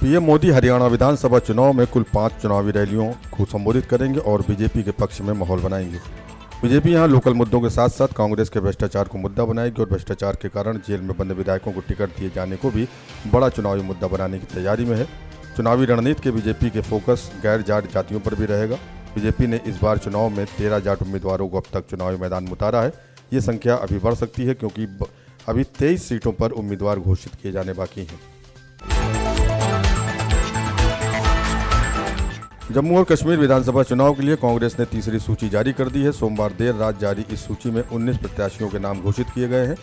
PM Modi Haryana विधानसभा चुनाव में कुल 5 चुनावी रैलियों को संबोधित करेंगे और बीजेपी के पक्ष में माहौल बनाएंगे। बीजेपी यहां लोकल मुद्दों के साथ साथ कांग्रेस के भ्रष्टाचार को मुद्दा बनाएगी और भ्रष्टाचार के कारण जेल में बंद विधायकों को टिकट दिए जाने को भी बड़ा चुनावी मुद्दा बनाने की तैयारी में है। चुनावी रणनीति के बीजेपी के फोकस गैर जाट जातियों पर भी रहेगा। बीजेपी ने इस बार चुनाव में 13 जाट उम्मीदवारों को अब तक चुनावी मैदान में उतारा है। ये संख्या अभी बढ़ सकती है क्योंकि अभी 23 सीटों पर उम्मीदवार घोषित किए जाने बाकी हैं। जम्मू और कश्मीर विधानसभा चुनाव के लिए कांग्रेस ने तीसरी सूची जारी कर दी है। सोमवार देर रात जारी इस सूची में 19 प्रत्याशियों के नाम घोषित किए गए हैं।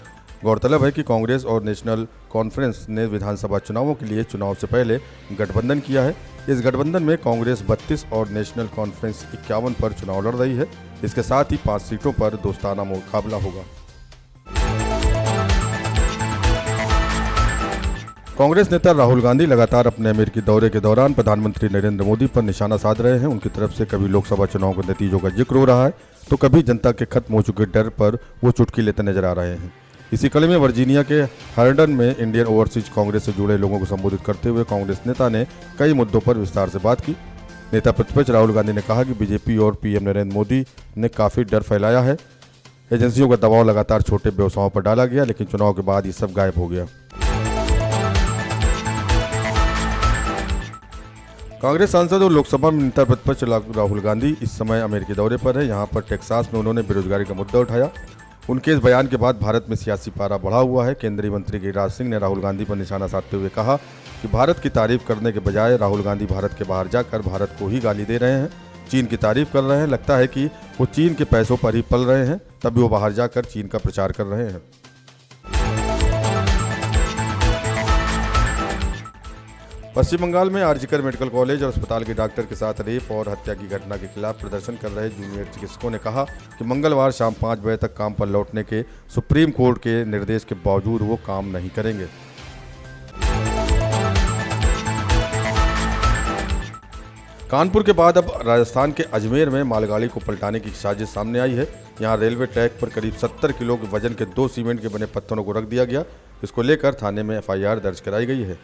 गौरतलब है कि कांग्रेस और नेशनल कॉन्फ्रेंस ने विधानसभा चुनावों के लिए चुनाव से पहले गठबंधन किया है। इस गठबंधन में कांग्रेस 32 और नेशनल कॉन्फ्रेंस 51 पर चुनाव लड़ रही है। इसके साथ ही 5 सीटों पर दोस्ताना मुकाबला होगा। कांग्रेस नेता राहुल गांधी लगातार अपने अमेरिकी दौरे के दौरान प्रधानमंत्री नरेंद्र मोदी पर निशाना साध रहे हैं। उनकी तरफ से कभी लोकसभा चुनाव के नतीजों का जिक्र हो रहा है तो कभी जनता के खत्म हो चुके डर पर वो चुटकी लेते नजर आ रहे हैं। इसी कड़ी में वर्जीनिया के हार्डन में इंडियन ओवरसीज कांग्रेस से जुड़े लोगों को संबोधित करते हुए कांग्रेस नेता ने कई मुद्दों पर विस्तार से बात की। नेता प्रतिपक्ष राहुल गांधी ने कहा कि बीजेपी और पीएम नरेंद्र मोदी ने काफ़ी डर फैलाया है। एजेंसियों का दबाव लगातार छोटे व्यवसायों पर डाला गया, लेकिन चुनाव के बाद ये सब गायब हो गया। कांग्रेस सांसद और लोकसभा में नेता प्रतिपक्ष राहुल गांधी इस समय अमेरिकी दौरे पर है। यहां पर टेक्सास में उन्होंने बेरोजगारी का मुद्दा उठाया। उनके इस बयान के बाद भारत में सियासी पारा बढ़ा हुआ है। केंद्रीय मंत्री गिरिराज सिंह ने राहुल गांधी पर निशाना साधते हुए कहा कि भारत की तारीफ करने के बजाय राहुल गांधी भारत के बाहर जाकर भारत को ही गाली दे रहे हैं, चीन की तारीफ कर रहे हैं। लगता है कि वो चीन के पैसों पर ही पल रहे हैं, तभी वो बाहर जाकर चीन का प्रचार कर रहे हैं। पश्चिम बंगाल में आरजीकर मेडिकल कॉलेज और अस्पताल के डॉक्टर के साथ रेप और हत्या की घटना के खिलाफ प्रदर्शन कर रहे जूनियर चिकित्सकों ने कहा कि मंगलवार शाम 5 बजे तक काम पर लौटने के सुप्रीम कोर्ट के निर्देश के बावजूद वो काम नहीं करेंगे। कानपुर के बाद अब राजस्थान के अजमेर में मालगाड़ी को पलटाने की साजिश सामने आई है। यहां रेलवे ट्रैक पर करीब 70 किलो के वजन के 2 सीमेंट के बने पत्थरों को रख दिया गया। इसको लेकर थाने में एफआईआर दर्ज कराई गई है।